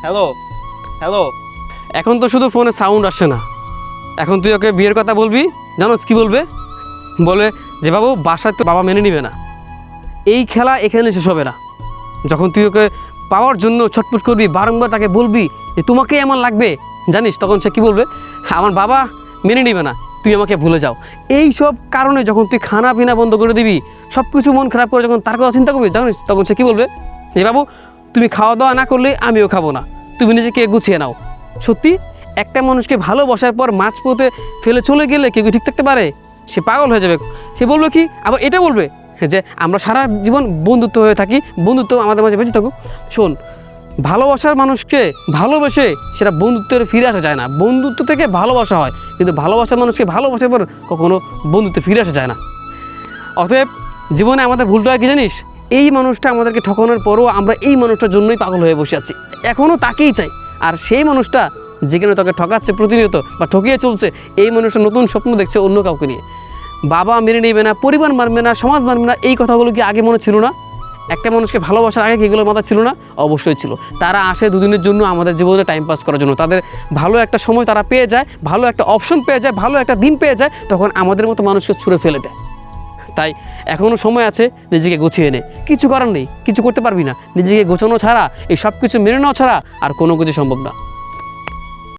Hello hello. এখন তো শুধু ফোনে সাউন্ড আসছে না, এখন তুই ওকে বিয়ের কথা বলবি, জানোস কি বলবে? বলে যে বাবু বাসায় তো বাবা মেনে নিবে না। এই খেলা এখানে শেষ হবে না। যখন তুই ওকে পাওয়ার জন্য ছটফট করবি, বারংবার তাকে বলবি যে তোমাকেই আমার লাগবে, জানিস তখন সে কী বলবে? আমার বাবা মেনে নিবে না, তুই আমাকে ভুলে যাও। এই সব কারণে যখন তুই খানা পিনা বন্ধ করে দিবি, সব কিছু মন খারাপ করে যখন তার কথা চিন্তা করবি, জানিস তখন সে কী বলবে? যে বাবু তুমি খাওয়া দাওয়া না করলে আমিও খাবো না, তুমি নিজেকে গুছিয়ে নাও। সত্যি একটা মানুষকে ভালোবাসার পর মাঝপথে ফেলে চলে গেলে কেউ কি ঠিক থাকতে পারে? সে পাগল হয়ে যাবে। সে বলবে কি, আবার এটা বলবে যে আমরা সারা জীবন বন্ধুত্ব হয়ে থাকি, বন্ধুত্ব আমাদের মাঝে বেঁচে থাকুক। শোন, ভালোবাসার মানুষকে ভালোবেসে সেটা বন্ধুত্বের ফিরে আসা যায় না। বন্ধুত্ব থেকে ভালোবাসা হয়, কিন্তু ভালোবাসার মানুষকে ভালোবাসার পর কখনো বন্ধুত্বে ফিরে আসা যায় না। অতএব জীবনে আমাদের ভুলটা হয় কি জানিস? এই মানুষটা আমাদেরকে ঠকানোর পরও আমরা এই মানুষটার জন্যই পাগল হয়ে বসে আছি, এখনও তাকেই চাই। আর সেই মানুষটা যেখানে তোকে ঠকাচ্ছে প্রতিনিয়ত বা ঠকিয়ে চলছে, এই মানুষটা নতুন স্বপ্ন দেখছে অন্য কাউকে নিয়ে। বাবা মেনে নেবে না, পরিবার মানবে না, সমাজ মানবে না, এই কথাগুলো কি আগে মনে ছিল না? একটা মানুষকে ভালোবাসার আগে কি এগুলো মাথা ছিল না? অবশ্যই ছিল। তারা আসে দুদিনের জন্য আমাদের জীবনে টাইম পাস করার জন্য। তাদের ভালো একটা সময় তারা পেয়ে যায়, ভালো একটা অপশন পেয়ে যায়, ভালো একটা দিন পেয়ে যায়, তখন আমাদের মতো মানুষকে ছুঁড়ে ফেলে দেয়। তাই এখনও সময় আছে, নিজেকে গুছিয়ে নে। কিছু করার নেই, কিছু করতে পারবি না। নিজেকে গোছানো ছাড়া, এই সব কিছু মেনে নেওয়া ছাড়া আর কোনো কিছু সম্ভব না।